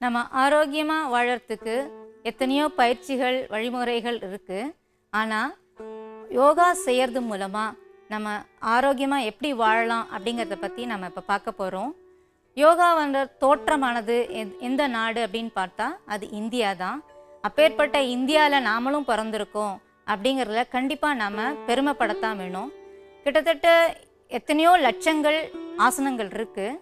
நம்ம ஆரோக்கியமாக வாழறதுக்கு எத்தனையோ பயிற்சிகள் வழிமுறைகள் இருக்குது. ஆனால் யோகா செய்கிறது மூலமாக நம்ம ஆரோக்கியமாக எப்படி வாழலாம் அப்படிங்கிறத பற்றி நம்ம இப்போ பார்க்க போகிறோம். யோகா தோற்றமானது எந்த நாடு அப்படின்னு பார்த்தா அது இந்தியா தான். அப்பேற்பட்ட இந்தியாவில் நாமளும் பிறந்திருக்கோம் அப்படிங்கிறதுல கண்டிப்பாக நம்ம பெருமைப்படத்தான் வேணும். கிட்டத்தட்ட எத்தனையோ லட்சங்கள் ஆசனங்கள் இருக்குது.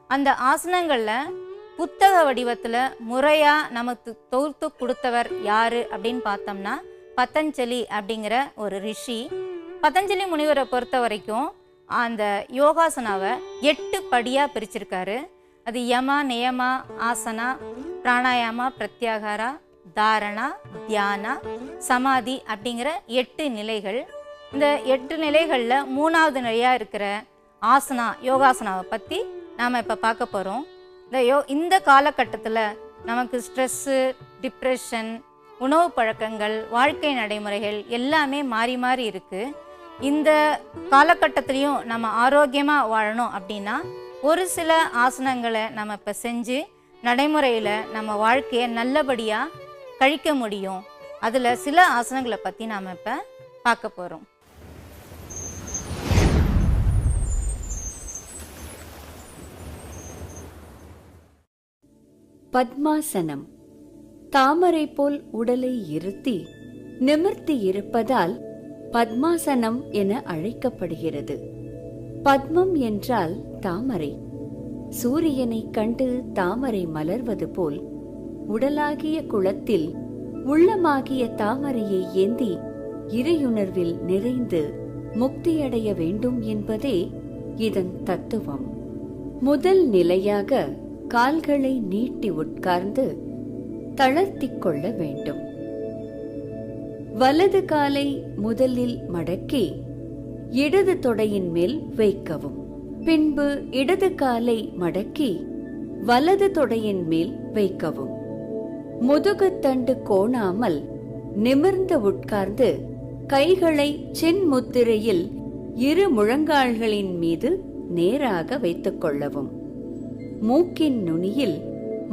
அந்த ஆசனங்களில் புத்தக வடிவத்தில் முறையாக நமக்கு தொகுத்து கொடுத்தவர் யார் அப்படின்னு பார்த்தோம்னா பதஞ்சலி அப்படிங்கிற ஒரு ரிஷி. பதஞ்சலி முனிவரை பொறுத்த வரைக்கும் அந்த யோகாசனாவை 8 படியாக பிரிச்சிருக்காரு. அது யமா, நியமா, ஆசனா, பிராணாயாமா, பிரத்யாகாரா, தாரணா, தியானா, சமாதி அப்படிங்கிற 8 நிலைகள். இந்த 8 நிலைகளில் 3வது நிலையாக இருக்கிற ஆசனா, யோகாசனாவை பற்றி நாம் இப்போ பார்க்க போகிறோம். இந்த காலகட்டத்தில் நமக்கு ஸ்ட்ரெஸ்ஸு, டிப்ரெஷன், உணவு பழக்கங்கள், வாழ்க்கை நடைமுறைகள் எல்லாமே மாறி மாறி இருக்குது. இந்த காலகட்டத்திலையும் நம்ம ஆரோக்கியமாக வாழணும் அப்படின்னா ஒரு சில ஆசனங்களை நம்ம இப்போ செஞ்சு நடைமுறையில் நம்ம வாழ்க்கையை நல்லபடியாக கழிக்க முடியும். அதில் சில ஆசனங்களை பற்றி நாம் இப்போ பார்க்க போகிறோம். பத்மாசனம் தாமரை போல் உடலை இருத்தி நிமிர்த்தி இருப்பதால் பத்மாசனம் என அழைக்கப்படுகிறது. பத்மம் என்றால் தாமரை. சூரியனை கண்டு தாமரை மலர்வது போல் உடலாகிய குளத்தில் உள்ளமாகிய தாமரையை ஏந்தி இறையுணர்வில் நிறைந்து முக்தியடைய வேண்டும் என்பதே இதன் தத்துவம். முதல் நிலையாக கால்களை நீட்டி உட்கார்ந்து தளர்த்திக் கொள்ள வேண்டும். வலது காலை முதலில் மடக்கி இடது தொடையின் மேல் வைக்கவும். பின்பு இடது காலை மடக்கி வலது தொடையின் மேல் வைக்கவும். முதுகுத்தண்டு கோணாமல் நிமிர்ந்து உட்கார்ந்து கைகளை சின்முத்திரையில் இரு முழங்கால்களின் மீது நேராக வைத்துக் கொள்ளவும். மூக்கின் நுனியில்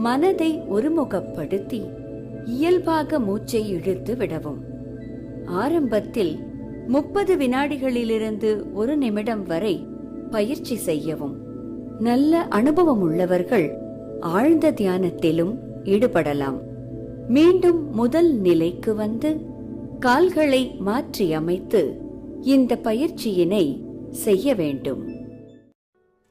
மனதை ஒருமுகப்படுத்தி இயல்பாக மூச்சை இழுத்து விடவும். ஆரம்பத்தில் 30 வினாடிகளிலிருந்து 1 நிமிடம் வரை பயிற்சி செய்யவும். நல்ல அனுபவம் உள்ளவர்கள் ஆழ்ந்த தியானத்திலும் ஈடுபடலாம். மீண்டும் முதல் நிலைக்கு வந்து கால்களை மாற்றி அமைத்து இந்த பயிற்சியினை செய்ய வேண்டும்.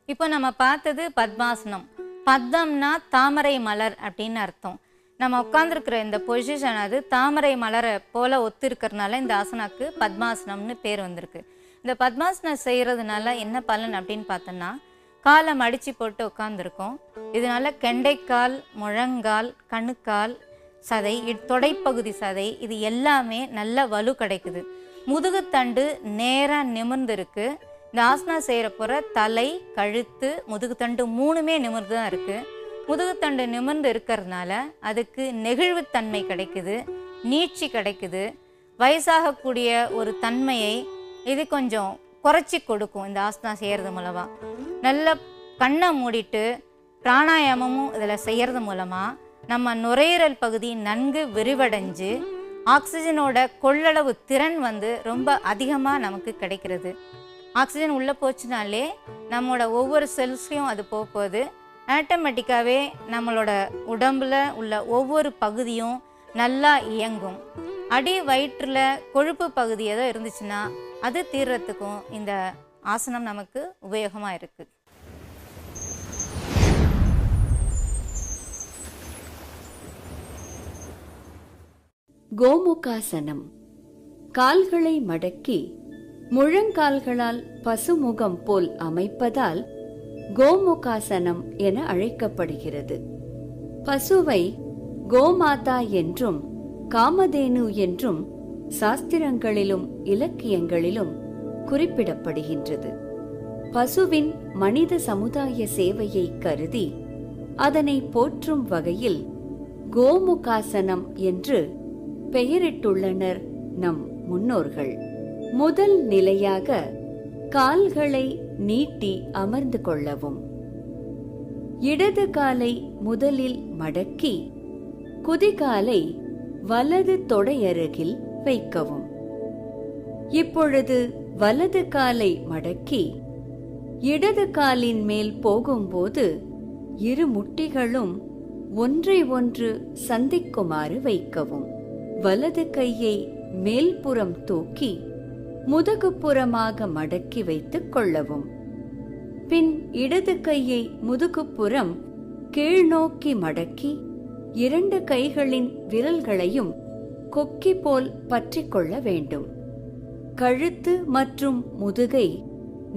இப்போ நம்ம பார்த்தது பத்மாசனம். பத்மம்னா தாமரை மலர் அப்படின்னு அர்த்தம். நம்ம உட்காந்துருக்கிற இந்த பொசிஷன் அது தாமரை மலரை போல ஒத்து இருக்கிறதுனால இந்த ஆசனாக்கு பத்மாசனம்னு பேர் வந்திருக்கு. இந்த பத்மாசனம் செய்கிறதுனால என்ன பலன் அப்படின்னு பார்த்தோன்னா, காலை மடித்து போட்டு உட்காந்துருக்கோம். இதனால கெண்டைக்கால், முழங்கால், கணுக்கால் சதை, தொடைப்பகுதி சதை இது எல்லாமே நல்ல வலு கிடைக்குது. முதுகுத்தண்டு நேராக நிமிர்ந்துருக்கு. இந்த ஆசனா செய்கிற போகிற தலை, கழுத்து, முதுகுத்தண்டு 3மே நிமிர்ந்து தான் இருக்குது. முதுகுத்தண்டு நிமிர்ந்து இருக்கிறதுனால அதுக்கு நெகிழ்வுத்தன்மை கிடைக்குது, நீட்சி கிடைக்குது. வயசாகக்கூடிய ஒரு தன்மையை இது கொஞ்சம் குறைச்சி கொடுக்கும். இந்த ஆசனா செய்கிறது மூலமாக நல்ல கண்ணை மூடிட்டு பிராணாயாமமும் இதில் செய்கிறது மூலமாக நம்ம நுரையீரல் பகுதி நன்கு விரிவடைஞ்சு ஆக்சிஜனோட கொள்ளளவு திறன் ரொம்ப அதிகமாக நமக்கு கிடைக்கிறது. ஆக்சிஜன் உள்ளே போச்சுனாலே நம்மளோட ஒவ்வொரு செல்ஸையும் அது போகுது. ஆட்டோமேட்டிக்காகவே நம்மளோட உடம்பில் உள்ள ஒவ்வொரு பகுதியும் நல்லா இயங்கும். அடி வயிற்றில் கொழுப்பு பகுதி ஏதோ இருந்துச்சுன்னா அது தீர்றதுக்கும் இந்த ஆசனம் நமக்கு உபயோகமாக இருக்குது. கோமுகாசனம் கால்களை மடக்கி முழங்கால்களால் பசுமுகம் போல் அமைப்பதால் கோமுகாசனம் என அழைக்கப்படுகிறது. பசுவை கோமாதா என்றும் காமதேனு என்றும் சாஸ்திரங்களிலும் இலக்கியங்களிலும் குறிப்பிடப்படுகின்றது. பசுவின் மனித சமுதாய சேவையை கருதி அதனை போற்றும் வகையில் கோமுகாசனம் என்று பெயரிட்டுள்ளனர் நம் முன்னோர்கள். முதல் நிலையாக கால்களை நீட்டி அமர்ந்து கொள்ளவும். இடது காலை முதலில் மடக்கி குதிகாலை வலது தொடையருகில் வைக்கவும். இப்பொழுது வலது காலை மடக்கி இடது காலின் மேல் போகும்போது இரு முட்டிகளும் ஒன்றை ஒன்று சந்திக்குமாறு வைக்கவும். வலது கையை மேல்புறம் தூக்கி முதுகுப்புறமாக மடக்கி வைத்துக் கொள்ளவும். பின் இடது கையை முதுகுப்புறம் கீழ்நோக்கி மடக்கி இரண்டு கைகளின் விரல்களையும் கொக்கி போல் பற்றிக் கொள்ள வேண்டும். கழுத்து மற்றும் முதுகை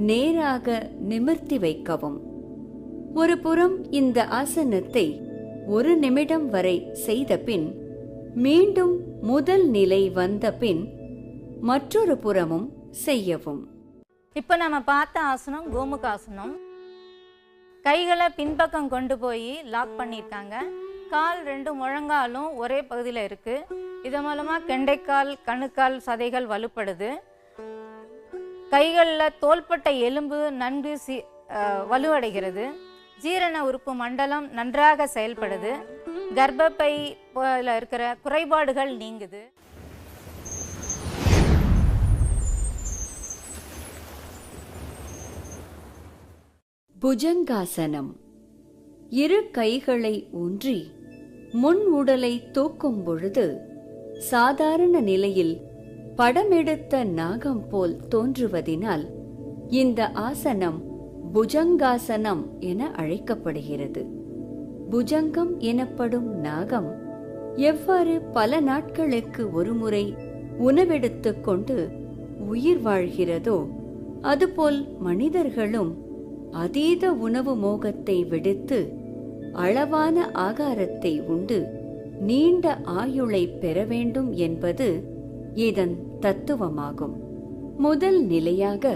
நேராக நிமிர்த்தி வைக்கவும். ஒரு புறம் இந்த ஆசனத்தை 1 நிமிடம் வரை செய்த பின் மீண்டும் முதல் நிலை வந்த பின் மற்றொரு புறமும் செய்யவும். இப்போ நம்ம பார்த்த ஆசனம் கோமுகாசனம். கைகளை பின்பக்கம் கொண்டு போய் லாக் பண்ணியிருக்காங்க. கால் 2 முழங்காலும் ஒரே பகுதியில் இருக்கு. இது மூலமாக கெண்டைக்கால் கணுக்கால் சதைகள் வலுப்படுது. கைகளில் தோள்பட்டை எலும்பு நன்கு வலுவடைகிறது. ஜீரண உறுப்பு மண்டலம் நன்றாக செயல்படுது. கர்ப்பப்பை இருக்கிற குறைபாடுகள் நீங்குது. புஜங்காசனம். இரு கைகளை ஊன்றி முன் உடலை தூக்கும் பொழுது சாதாரண நிலையில் படமெடுத்த நாகம் போல் தோன்றுவதினால் இந்த ஆசனம் புஜங்காசனம் என அழைக்கப்படுகிறது. புஜங்கம் எனப்படும் நாகம் எவ்வாறு பல நாட்களுக்கு ஒருமுறை உணவெடுத்துக் கொண்டு உயிர் வாழ்கிறதோ அதுபோல் மனிதர்களும் அதீத உணவு மோகத்தை விடுத்து அளவான ஆகாரத்தை உண்டு நீண்ட ஆயுளை பெற வேண்டும் என்பது இதன் தத்துவமாகும். முதல் நிலையாக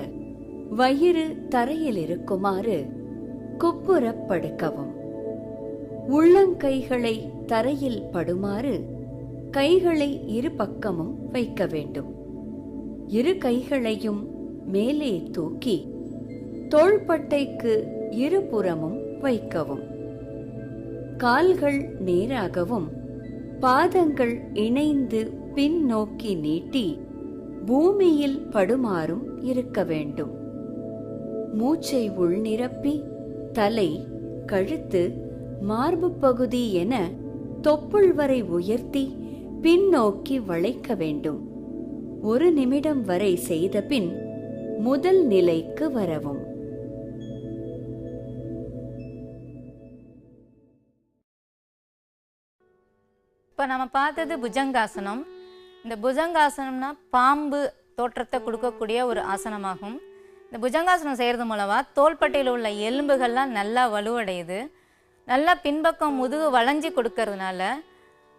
வயிறு தரையில் இருக்குமாறு குப்புறப் படுக்கவும். உள்ளங்கைகளை தரையில் படுமாறு கைகளை இரு பக்கமும் வைக்க வேண்டும். இரு கைகளையும் மேலே தூக்கி தோள்பட்டைக்கு இருபுறமும் வைக்கவும். கால்கள் நேராகவும் பாதங்கள் இணைந்து பின்னோக்கி நீட்டி பூமியில் படுமாறும் இருக்க வேண்டும். மூச்சை உள்நிரப்பி தலை, கழுத்து, மார்பு பகுதி என தொப்புள் வரை உயர்த்தி பின்னோக்கி வளைக்க வேண்டும். 1 நிமிடம் வரை செய்த பின் முதல் நிலைக்கு வரவும். இப்போ நம்ம பார்த்தது புஜங்காசனம். இந்த புஜங்காசனம்னா பாம்பு தோற்றத்தை கொடுக்கக்கூடிய ஒரு ஆசனமாகும். இந்த புஜங்காசனம் செய்கிறது மூலமாக தோள்பட்டையில் உள்ள எலும்புகள்லாம் நல்லா வலுவடையுது. நல்லா பின்பக்கம் முதுகு வளைஞ்சி கொடுக்கறதுனால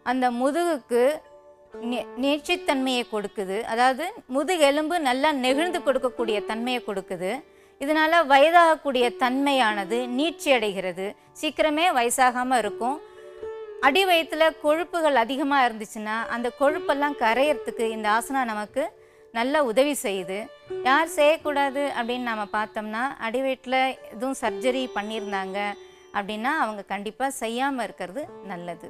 அந்த முதுகுக்கு நேர்ச்சித்தன்மையை கொடுக்குது. அதாவது முதுகு எலும்பு நல்லா நெகிழ்ந்து கொடுக்கக்கூடிய தன்மையை கொடுக்குது. இதனால் வயதாகக்கூடிய தன்மையானது நீட்சி அடைகிறது. சீக்கிரமே வயசாகாமல் இருக்கும். அடி வயிற்றில் கொழுப்புகள் அதிகமாக இருந்துச்சுன்னா அந்த கொழுப்பெல்லாம் கரையிறதுக்கு இந்த ஆசனம் நமக்கு நல்ல உதவி செய்யுது. யார் செய்யக்கூடாது அப்படின்னு நம்ம பார்த்தோம்னா, அடி வயிற்றில் எதுவும் சர்ஜரி பண்ணியிருந்தாங்க அப்படின்னா அவங்க கண்டிப்பாக செய்யாமல் இருக்கிறது நல்லது.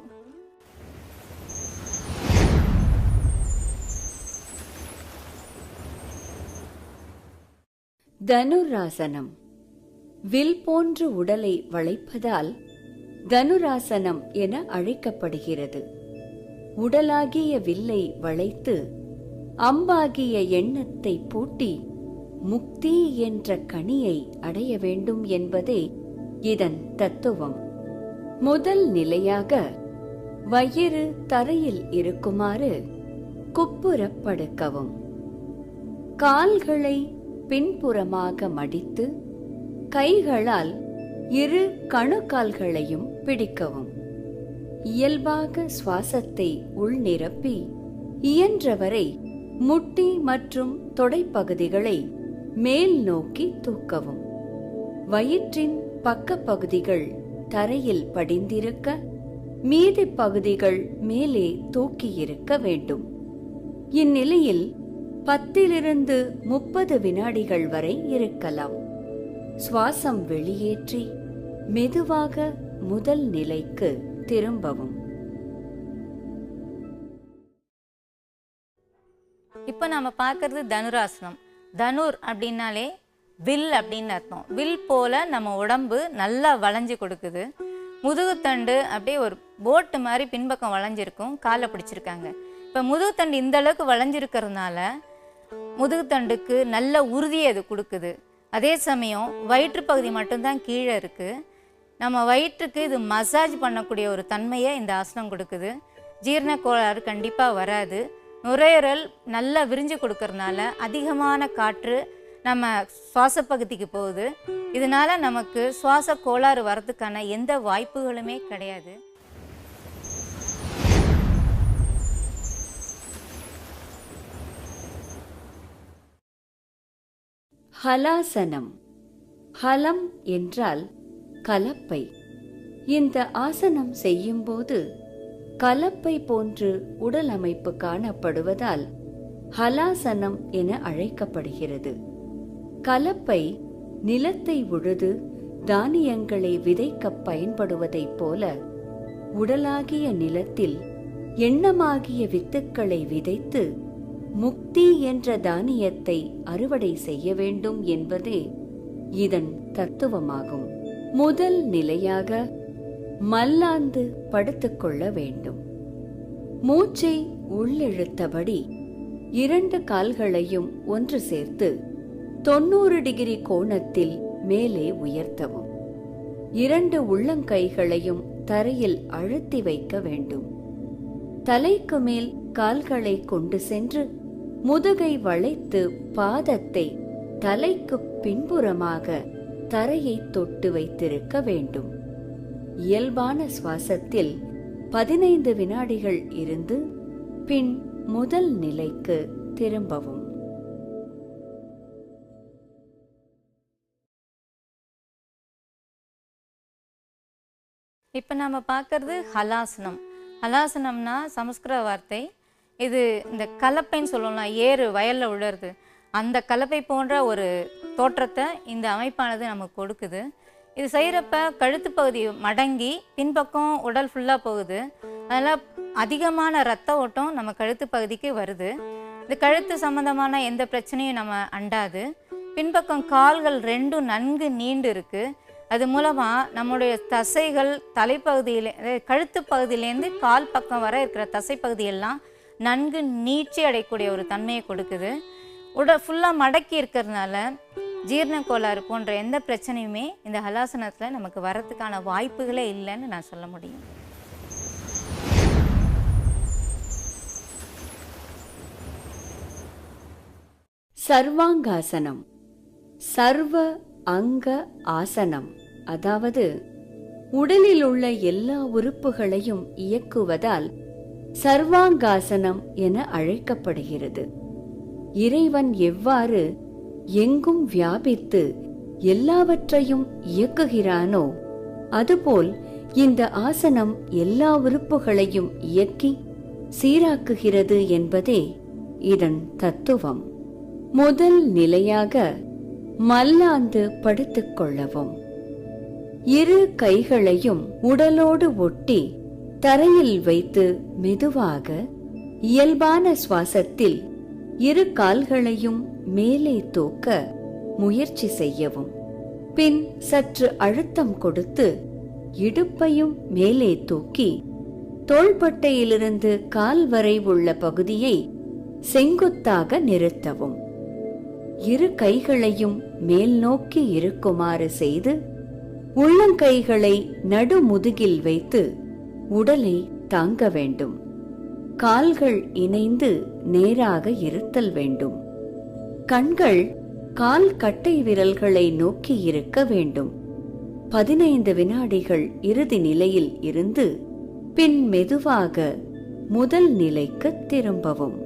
தனுராசனம். வில் போன்று உடலை வளைப்பதால் தனுராசனம் என அழைக்கப்படுகிறது. உடலாகிய வில்லை வளைத்து அம்பாகிய எண்ணத்தை பூட்டி முக்தி என்ற கனியை அடைய வேண்டும் என்பதே இதன் தத்துவம். முதல் நிலையாக வயிறு தரையில் இருக்குமாறு குப்புறப் படுக்கவும். கால்களை பின்புறமாக மடித்து கைகளால் இரு கணுக்கால்களையும் பிடிக்கவும். இயல்பாக சுவாசத்தை உள்நிரப்பி இயன்றவரை முட்டி மற்றும் தொடைப்பகுதிகளை மேல் நோக்கி தூக்கவும். வயிற்றின் பக்க பகுதிகள் தரையில் படிந்திருக்க மீதி பகுதிகள் மேலே தூக்கியிருக்க வேண்டும். இந்நிலையில் 10 30 வினாடிகள் வரை இருக்கலாம். சுவாசம் வெளியேற்றி மெதுவாக முதல் நிலைக்கு திரும்பவும். இப்போ நம்ம பார்க்கறது தனுராசனம். தனுர் அப்படின்னாலே வில் அப்படின்னு அர்த்தம். வில் போல நம்ம உடம்பு நல்லா வளைஞ்சு கொடுக்குது. முதுகுத்தண்டு அப்படியே ஒரு போட்டு மாதிரி பின்பக்கம் வளைஞ்சிருக்கும், காலை பிடிச்சிருக்காங்க. இப்போ முதுகுத்தண்டு இந்த அளவுக்கு வளைஞ்சிருக்கிறதுனால முதுகுத்தண்டுக்கு நல்ல உறுதியை அது கொடுக்குது. அதே சமயம் வயிற்று பகுதி மட்டும்தான் கீழே இருக்குது. நம்ம வயிற்றுக்கு இது மசாஜ் பண்ணக்கூடிய ஒரு தன்மையை இந்த ஆசனம் கொடுக்குது. ஜீரண கோளாறு கண்டிப்பாக வராது. நுரையீரல் நல்லா விரிஞ்சு கொடுக்கறதுனால அதிகமான காற்று நம்ம சுவாச பகுதிக்கு போகுது. இதனால நமக்கு சுவாச கோளாறு வரதுக்கான எந்த வாய்ப்புகளுமே கிடையாது. ஹலாசனம். ஹலம் என்றால் கலப்பை. இந்த ஆசனம் செய்யும்போது கலப்பை போன்று உடல் அமைப்பு காணப்படுவதால் ஹலாசனம் என அழைக்கப்படுகிறது. கலப்பை நிலத்தை உழுது தானியங்களை விதைக்க பயன்படுவதைப் போல உடலாகிய நிலத்தில் எண்ணமாகிய வித்துக்களை விதைத்து முக்தி என்ற தானியத்தை அறுவடை செய்ய வேண்டும் என்பதே இதன் தத்துவமாகும். முதல் நிலையாக மல்லாந்து படுத்துக்கொள்ள வேண்டும். மூச்சை உள்ளிழுத்தபடி 2 கால்களையும் ஒன்று சேர்த்து 90 டிகிரி கோணத்தில் மேலே உயர்த்தவும். 2 உள்ளங்கைகளையும் தரையில் அழுத்தி வைக்க வேண்டும். தலைக்கு மேல் கால்களை கொண்டு சென்று முதுகை வளைத்து பாதத்தை தலைக்கு பின்புறமாக தரையை தொட்டு வைத்திருக்க வேண்டும். இயல்பான சுவாசத்தில் 15 வினாடிகள் இருந்து பின் முதல் நிலைக்கு திரும்பவும். இப்போ நம்ம பார்க்கறது ஹலாசனம். ஹலாசனம்னா சமஸ்கிருத வார்த்தை. இது இந்த கலப்பைன்னு சொல்லலாம், ஏறு வயலில் உழறது, அந்த கலப்பை போன்ற ஒரு தோற்றத்தை இந்த அமைப்பானது நமக்கு கொடுக்குது. இது செய்கிறப்ப கழுத்து பகுதி மடங்கி பின்பக்கம் உடல் ஃபுல்லாக போகுது. அதனால் அதிகமான இரத்த ஓட்டம் நம்ம கழுத்து பகுதிக்கு வருது. இந்த கழுத்து சம்மந்தமான எந்த பிரச்சனையும் நம்ம அண்டாது. பின்பக்கம் கால்கள் 2 நன்கு நீண்டு இருக்குது. அது மூலமாக நம்முடைய தசைகள் தலைப்பகுதியில் கழுத்து பகுதியிலேருந்து கால் பக்கம் வர இருக்கிற தசைப்பகுதியெல்லாம் நன்கு நீட்சி அடையக்கூடிய ஒரு தன்மையை கொடுக்குது. உடல் ஃபுல்லாக மடக்கி இருக்கிறதுனால ஜீரண கோளாறு போன்ற எந்த பிரச்சனையுமே இந்த ஹலாசனத்தில் நமக்கு வரத்துக்கான வாய்ப்புகளே இல்லைன்னு நான் சொல்ல முடியும். சர்வாங்காசனம். சர்வ அங்க ஆசனம், அதாவது உடலில் உள்ள எல்லா உறுப்புகளையும் இயக்குவதால் சர்வாங்காசனம் என அழைக்கப்படுகிறது. இறைவன் எவ்வாறு எங்கும் வியாபித்து எல்லாவற்றையும் இயக்குகிறானோ அதுபோல் இந்த ஆசனம் எல்லா உறுப்புகளையும் இயக்கி சீராக்குகிறது என்பதே இதன் தத்துவம். முதல் நிலையாக மல்லாந்து படுத்துக் கொள்ளவும். 2 கைகளையும் உடலோடு ஒட்டி தரையில் வைத்து மெதுவாக இயல்பான சுவாசத்தில் 2 கால்களையும் மேலே தூக்க முயற்சி செய்யவும். பின் சற்று அழுத்தம் கொடுத்து இடுப்பையும் மேலே தூக்கி தோள்பட்டையிலிருந்து கால் வரை உள்ள பகுதியை செங்குத்தாக நிறுத்தவும். 2 கைகளையும் மேல் நோக்கி இருக்குமாறு செய்து உள்ளங்கைகளை நடுமுதுகில் வைத்து உடலை தாங்க வேண்டும். கால்கள் இணைந்து நேராக இருத்தல் வேண்டும். கண்கள் கால் கட்டை விரல்களை நோக்கி இருக்க வேண்டும். 15 வினாடிகள் இறுதி நிலையில் இருந்து பின் மெதுவாக முதல் நிலைக்கு திரும்பவும்.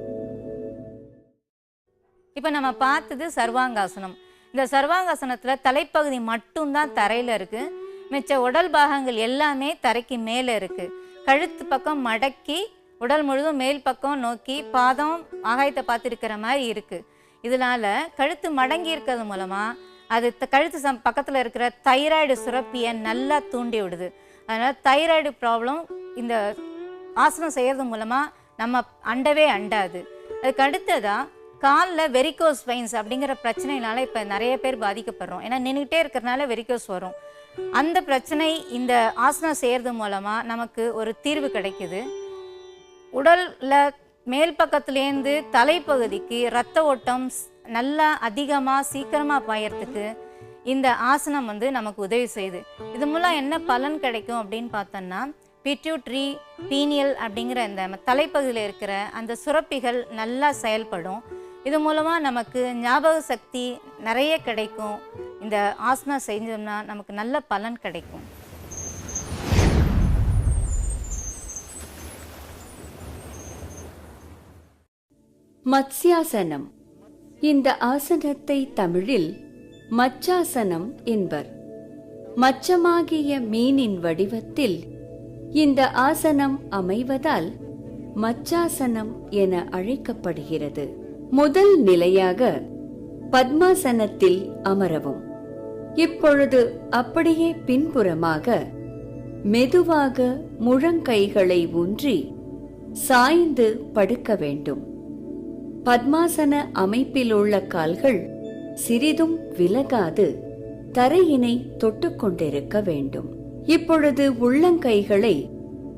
இப்போ நம்ம பார்த்தது சர்வாங்காசனம். இந்த சர்வாங்காசனத்தில் தலைப்பகுதி மட்டும்தான் தரையில் இருக்குது. மிச்ச உடல் பாகங்கள் எல்லாமே தரைக்கு மேலே இருக்குது. கழுத்து பக்கம் மடக்கி உடல் முழுதும் மேல் பக்கம் நோக்கி பாதம் ஆகாயத்தை பார்த்துருக்கிற மாதிரி இருக்குது. இதனால் கழுத்து மடங்கி இருக்கிறது மூலமாக அது கழுத்து பக்கத்தில் இருக்கிற தைராய்டு சுரப்பியை நல்லா தூண்டி விடுது. அதனால் தைராய்டு ப்ராப்ளம் இந்த ஆசனம் செய்கிறது மூலமாக நம்ம அண்டவே அண்டாது. அதுக்கு அடுத்ததாக காலில் வெரிகோஸ் வெயின்ஸ் அப்படிங்கிற பிரச்சனைனால இப்போ நிறைய பேர் பாதிக்கப்படுறோம். ஏன்னா நின்றுக்கிட்டே இருக்கிறனால வெரிகோஸ் வரும். அந்த பிரச்சனை இந்த ஆசனம் செய்கிறது மூலமாக நமக்கு ஒரு தீர்வு கிடைக்குது. உடலில் மேல் பக்கத்துலேருந்து தலைப்பகுதிக்கு இரத்த ஓட்டம் நல்லா அதிகமாக சீக்கிரமாக பாயறதுக்கு இந்த ஆசனம் நமக்கு உதவி செய்யுது. இது மூலம் என்ன பலன் கிடைக்கும் அப்படின்னு பார்த்தோன்னா, பிட்யூட்ரி பீனியல் அப்படிங்கிற இந்த தலைப்பகுதியில் இருக்கிற அந்த சுரப்பிகள் நல்லா செயல்படும். இது மூலமாக நமக்கு ஞாபக சக்தி நிறைய கிடைக்கும். இந்த ஆசனம் செஞ்சோம்னா நமக்கு நல்ல பலன் கிடைக்கும். மத்ஸ்யாசனம். இந்த ஆசனத்தை தமிழில் மச்சாசனம் என்பர். மச்சமாகிய மீனின் வடிவத்தில் இந்த ஆசனம் அமைவதால் மச்சாசனம் என அழைக்கப்படுகிறது. முதல் நிலையாக பத்மாசனத்தில் அமரவும். இப்பொழுது அப்படியே பின்புறமாக மெதுவாக முழங்கைகளை ஊன்றி சாய்ந்து படுக்க வேண்டும். பத்மாசன அமைப்பில் உள்ள கால்கள் சிறிதும் விலகாது தரையினை தொட்டுக்கொண்டிருக்க வேண்டும். இப்பொழுது உள்ளங்கைகளை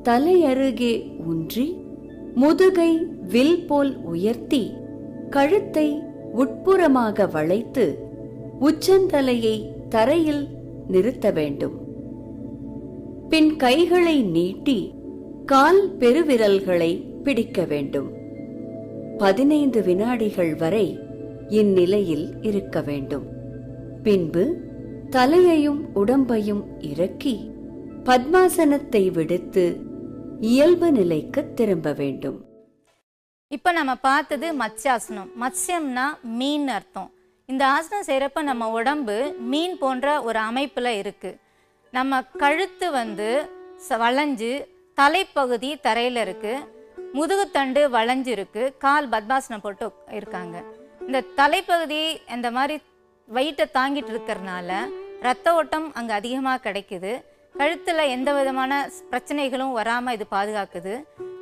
தலையருகே ஊன்றி முதுகை வில் போல் உயர்த்தி கழுத்தை உட்புறமாக வளைத்து உச்சந்தலையை தரையில் நிறுத்த வேண்டும். பின் கைகளை நீட்டி கால் பெருவிரல்களை பிடிக்க வேண்டும். 15 வினாடிகள் வரை இந்நிலையில் இருக்க வேண்டும். பின்பு தலையையும் உடம்பையும் இறக்கி பத்மாசனத்தை விடுத்து இயல்பு நிலைக்கு திரும்ப வேண்டும். இப்போ நம்ம பார்த்தது மத்ஸ்யாசனம். மத்ஸ்யம்னா மீன் அர்த்தம். இந்த ஆசனம் செய்கிறப்ப நம்ம உடம்பு மீன் போன்ற ஒரு அமைப்பில் இருக்குது. நம்ம கழுத்து வளைஞ்சு தலைப்பகுதி தரையில் இருக்குது, முதுகுத்தண்டு வளைஞ்சு இருக்குது, கால் பத்மாசனம் போட்டு இருக்காங்க. இந்த தலைப்பகுதி இந்த மாதிரி வெயிட்டை தாங்கிட்டு இருக்கிறதுனால ரத்த ஓட்டம் அங்கே அதிகமாக கிடைக்குது. கழுத்தில் எந்த விதமான பிரச்சனைகளும் வராமல் இது பாதுகாக்குது.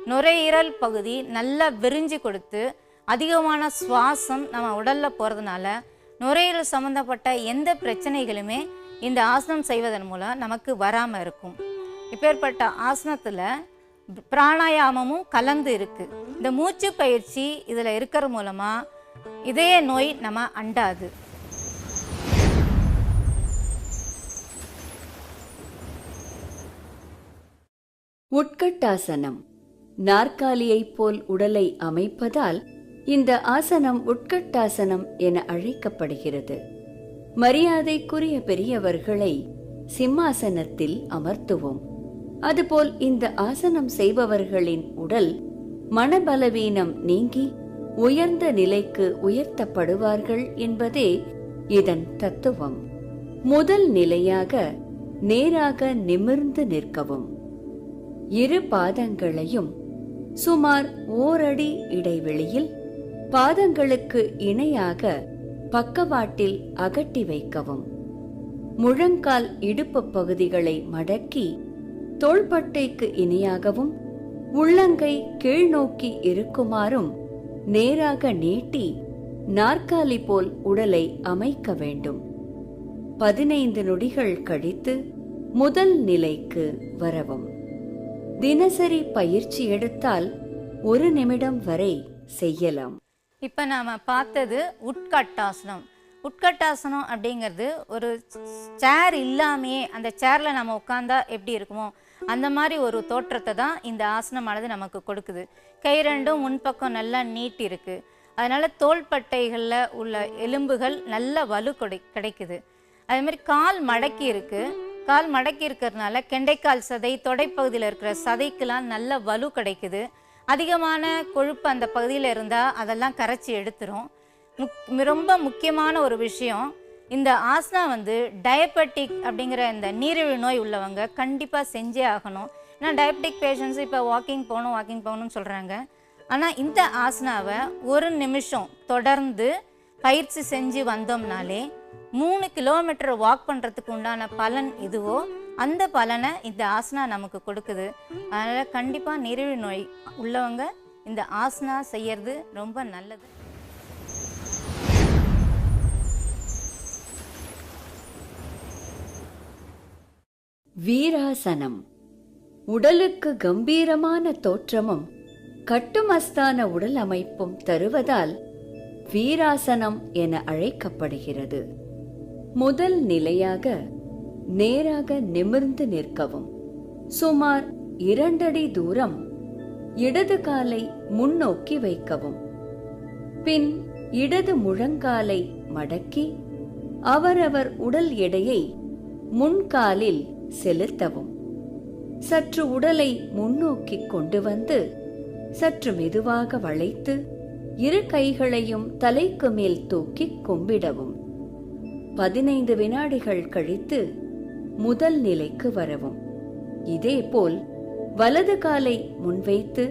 நுரையீரல் பகுதி நல்லா விரிஞ்சு கொடுத்து அதிகமான சுவாசம் நம்ம உடலில் போகிறதுனால நுரையீரல் சம்மந்தப்பட்ட எந்த பிரச்சனைகளுமே இந்த ஆசனம் செய்வதன் மூலம் நமக்கு வராமல் இருக்கும். இப்பேற்பட்ட ஆசனத்தில் பிராணாயாமமும் கலந்து இருக்குது. இந்த மூச்சு பயிற்சி இதில் இருக்கிற மூலமாக இதய நோய் நம்ம அண்டாது. உட்கட்டாசனம். நாற்காலியைப் போல் உடலை அமைப்பதால் இந்த ஆசனம் உட்கட்டாசனம் என அழைக்கப்படுகிறது. மரியாதைக்குரிய பெரியவர்களை சிம்மாசனத்தில் அமர்த்துவோம். அதுபோல் இந்த ஆசனம் செய்பவர்களின் உடல் மனபலவீனம் நீங்கி உயர்ந்த நிலைக்கு உயர்த்தப்படுவார்கள் என்பதே இதன் தத்துவம். முதல் நிலையாக நேராக நிமிர்ந்து நிற்கவும். இரு பாதங்களையும் சுமார் ஓரடி இடைவெளியில் பாதங்களுக்கு இணையாக பக்கவாட்டில் அகட்டி வைக்கவும். முழங்கால் இடுப்பு பகுதிகளை மடக்கி தோள்பட்டைக்கு இணையாகவும் உள்ளங்கை கீழ்நோக்கி இருக்குமாறும் நேராக நீட்டி நாற்காலி போல் உடலை அமைக்க வேண்டும். 15 நொடிகள் கழித்து முதல் நிலைக்கு வரவும். தினசரி பயிற்சி எடுத்தால் 1 நிமிடம் வரை செய்யலாம். இப்போ நாம் பார்த்தது உட்கட்டாசனம். உட்கட்டாசனம் அப்படிங்கிறது ஒரு சேர் இல்லாமையே அந்த சேரில் நம்ம உட்காந்தா எப்படி இருக்குமோ அந்த மாதிரி ஒரு தோற்றத்தை தான் இந்த ஆசனமானது நமக்கு கொடுக்குது. கை ரெண்டும் முன்பக்கம் நல்லா நீட்டி இருக்குது. அதனால் தோள்பட்டைகளில் உள்ள எலும்புகள் நல்ல வலு கிடைக்குது. அதேமாதிரி கால் மடக்கி இருக்குது. கால் மடக்கி இருக்கிறதுனால கெண்டைக்கால் சதை, தொடைப்பகுதியில் இருக்கிற சதைக்கெல்லாம் நல்ல வலு கிடைக்குது. அதிகமான கொழுப்பு அந்த பகுதியில் இருந்தால் அதெல்லாம் கரைச்சி எடுத்துரும். ரொம்ப முக்கியமான ஒரு விஷயம், இந்த ஆசனா டயபெட்டிக் அப்படிங்கிற இந்த நீரிழிவு நோய் உள்ளவங்க கண்டிப்பாக செஞ்சே ஆகணும். ஏன்னா டயபெட்டிக் பேஷண்ட்ஸ் இப்போ வாக்கிங் போகணும்னு சொல்கிறாங்க. ஆனால் இந்த ஆசனாவை 1 நிமிஷம் தொடர்ந்து பயிற்சி செஞ்சு வந்தோம்னாலே 3 கிலோமீட்டர் வாக் பண்ணுறதுக்கு உண்டான பலன் இதுவோ அந்த பலனை இந்த ஆசனா நமக்கு கொடுக்குது. அதனால் கண்டிப்பாக நீரிழிவு நோய் உள்ளவங்க இந்த ஆசனா செய்யறது ரொம்ப நல்லது. வீராசனம் உடலுக்கு கம்பீரமான தோற்றமும் கட்டுமஸ்தான உடல் அமைப்பும் தருவதால் வீராசனம் என அழைக்கப்படுகிறது. முதல் நிலையாக நேராக நிமிர்ந்து நிற்கவும். சுமார் 2 அடி தூரம் இடது காலை முன்னோக்கி வைக்கவும். பின் இடது முழங்காலை மடக்கி அவரவர் உடல் எடையை முன்காலில் செலுத்தவும். சற்று உடலை முன்னோக்கி கொண்டு வந்து சற்று மெதுவாக வளைத்து 2 கைகளையும் தலைக்கு மேல் தூக்கி கும்பிடவும். 15 வினாடிகள் கழித்து முதல் நிலைக்கு வரவும். இதேபோல் வலது காலை முன்வைத்து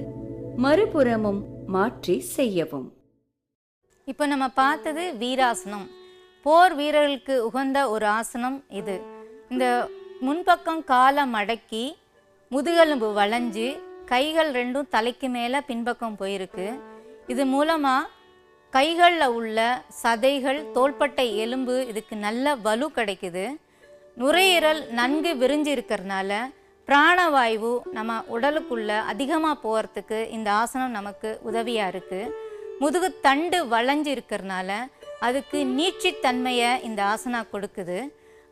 மறுபுறமும் மாற்றி செய்யவும். இப்போ நம்ம பார்த்தது வீராசனம். போர் வீரர்களுக்கு உகந்த ஒரு ஆசனம் இது. இந்த முன்பக்கம் காலை மடக்கி முதுகெலும்பு வளைஞ்சு கைகள் 2ம் தலைக்கு மேலே பின்பக்கம் போயிருக்கு. இது மூலமாக கைகளில் உள்ள சதைகள், தோள்பட்டை எலும்பு இதுக்கு நல்ல வலு கிடைக்குது. நுரையீரல் நன்கு விரிஞ்சு இருக்கிறதுனால பிராணவாயு நம்ம உடலுக்குள்ள அதிகமாக போகிறதுக்கு இந்த ஆசனம் நமக்கு உதவியாக இருக்குது. முதுகு தண்டு வளைஞ்சு இருக்கிறதுனால அதுக்கு நீட்சித்தன்மையை இந்த ஆசனா கொடுக்குது.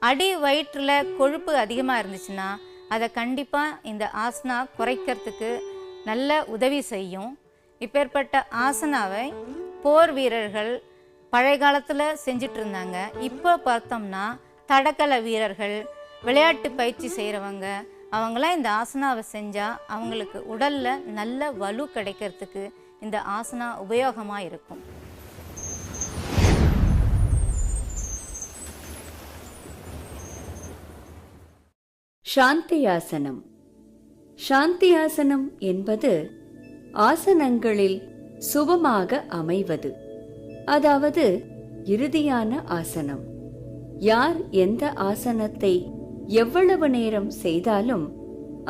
அடி வயிற்றில் கொழுப்பு அதிகமாக இருந்துச்சுன்னா அதை கண்டிப்பாக இந்த ஆசனா குறைக்கிறதுக்கு நல்ல உதவி செய்யும். இப்பேற்பட்ட ஆசனாவை போர் வீரர்கள் பழைய காலத்தில் செஞ்சிட்டு இருந்தாங்க. இப்போ பார்த்தோம்னா தடகள வீரர்கள், விளையாட்டு பயிற்சி செய்கிறவங்க, அவங்களாம் இந்த ஆசனாவை செஞ்சால் அவங்களுக்கு உடலில் நல்ல வலு கிடைக்கிறதுக்கு இந்த ஆசனா உபயோகமாக இருக்கும். சாந்தியாசனம். சாந்தியாசனம் என்பது ஆசனங்களில் சுபமாக அமைவது, அதாவது இறுதியான ஆசனம். யார் எந்த ஆசனத்தை எவ்வளவு நேரம் செய்தாலும்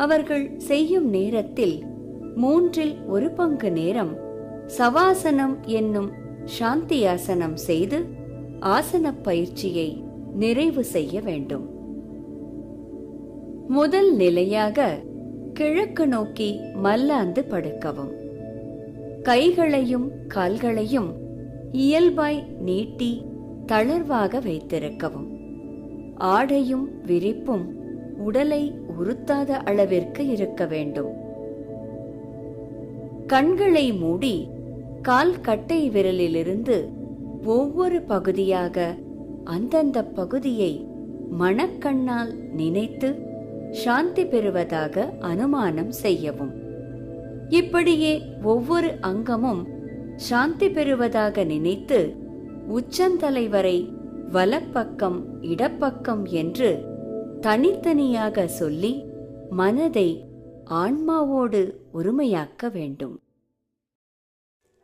அவர்கள் செய்யும் நேரத்தில் 1/3 நேரம் சவாசனம் என்னும் சாந்தியாசனம் செய்து ஆசன பயிற்சியை நிறைவு செய்ய வேண்டும். முதல் நிலையாக கிழக்கு நோக்கி மல்லாந்து படுக்கவும். கைகளையும் கால்களையும் இயல்பாய் நீட்டி தளர்வாக வைத்திருக்கவும். ஆடையும் விரிப்பும் உடலை உறுத்தாத அளவிற்கு இருக்க வேண்டும். கண்களை மூடி கால் கட்டை விரலிலிருந்து ஒவ்வொரு பகுதியாக அந்தந்த பகுதியை மனக்கண்ணால் நினைத்து சாந்தி பெறுவதாக அனுமானம் செய்யவும். இப்படியே ஒவ்வொரு அங்கமும் சாந்தி பெறுவதாக நினைத்து உச்சந்தலை வரை வலப்பக்கம் இடப்பக்கம் என்று தனித்தனியாக சொல்லி மனதை ஆன்மாவோடு ஒருமையாக்க வேண்டும்.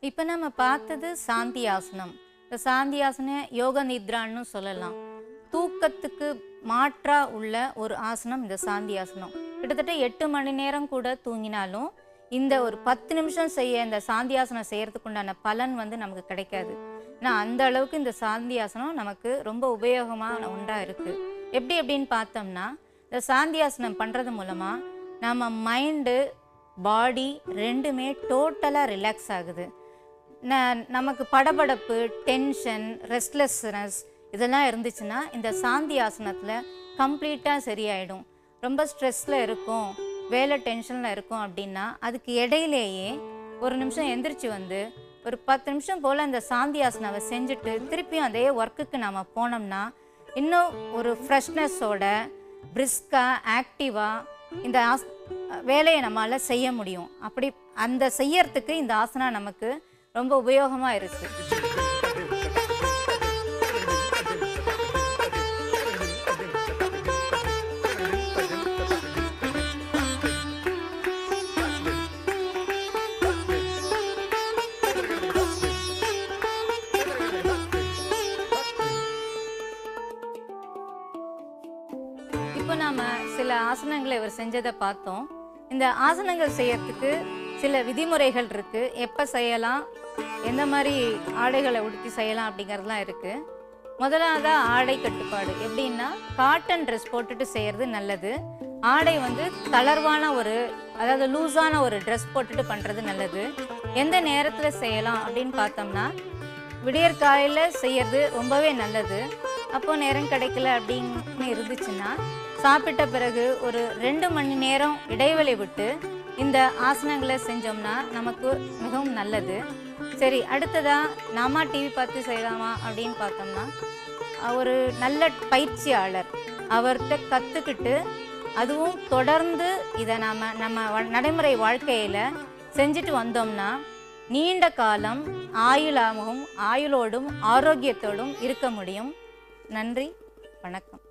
இப்போ நம்ம பார்த்தது சாந்தியாசனம். இந்த சாந்தியாசனம் யோக நித்ரான்னு சொல்லலாம். தூக்கத்துக்கு மாற்றா உள்ள ஒரு ஆசனம் இந்த சாந்தியாசனம். கிட்டத்தட்ட 8 மணி நேரம் கூட தூங்கினாலும் இந்த ஒரு 10 நிமிஷம் செய்ய இந்த சாந்தியாசனம் செய்யறதுக்கு உண்டான பலன் நமக்கு கிடைக்காது. ஆனால் அந்த அளவுக்கு இந்த சாந்தியாசனம் நமக்கு ரொம்ப உபயோகமான ஒன்றாக இருக்குது. எப்படின்னு பார்த்தோம்னா இந்த சாந்தியாசனம் பண்ணுறது மூலமாக நம்ம மைண்டு பாடி 2மே டோட்டலாக ரிலாக்ஸ் ஆகுது. நமக்கு படபடப்பு, டென்ஷன், ரெஸ்ட்லெஸ்னஸ் இதெல்லாம் இருந்துச்சுன்னா இந்த சாந்தி ஆசனத்தில் கம்ப்ளீட்டாக சரியாயிடும். ரொம்ப ஸ்ட்ரெஸ்ஸில் இருக்கும், வேலை டென்ஷனில் இருக்கும் அப்படின்னா அதுக்கு இடையிலேயே ஒரு நிமிஷம் எந்திரிச்சு ஒரு 10 நிமிஷம் போல் இந்த சாந்தி ஆசனாவை செஞ்சுட்டு திருப்பியும் அதே ஒர்க்குக்கு நாம் போனோம்னா இன்னும் ஒரு ஃப்ரெஷ்னஸோட பிரிஸ்காக ஆக்டிவாக இந்த வேலையை நம்மளால் செய்ய முடியும். அப்படி அந்த செய்யறதுக்கு இந்த ஆசனா நமக்கு ரொம்ப உபயோகமாக இருக்குது. நம்ம சில ஆசனங்களை இவர் செஞ்சதை பார்த்தோம். இந்த ஆசனங்கள் செய்யறதுக்கு சில விதிமுறைகள் இருக்குது. எப்போ செய்யலாம், எந்த மாதிரி ஆடைகளை உடுத்தி செய்யலாம் அப்படிங்கிறதுலாம் இருக்குது. முதலாவதாக ஆடை கட்டுப்பாடு. எப்படின்னா காட்டன் ட்ரெஸ் போட்டுட்டு செய்கிறது நல்லது. ஆடை வந்து தளர்வான அதாவது லூஸான ஒரு ட்ரெஸ் போட்டுட்டு பண்ணுறது நல்லது. எந்த நேரத்தில் செய்யலாம் அப்படின்னு பார்த்தோம்னா விடியற்காலையில் செய்யறது ரொம்பவே நல்லது. அப்போது நேரம் கிடைக்கல அப்படின்னு இருந்துச்சுன்னா சாப்பிட்ட பிறகு ஒரு 2 மணி நேரம் இடைவெளி விட்டு இந்த ஆசனங்களை செஞ்சோம்னா நமக்கு மிகவும் நல்லது. சரி, அடுத்ததாக நாம டிவி பார்த்து செய்யலாமா அப்படின்னு பார்த்தோம்னா ஒரு நல்ல பயிற்சியாளர் அவர்கிட்ட கற்றுக்கிட்டு அதுவும் தொடர்ந்து இதை நம்ம நடைமுறை வாழ்க்கையில் செஞ்சுட்டு வந்தோம்னா நீண்ட காலம் ஆயுளோடும் ஆரோக்கியத்தோடும் இருக்க முடியும். நன்றி, வணக்கம்.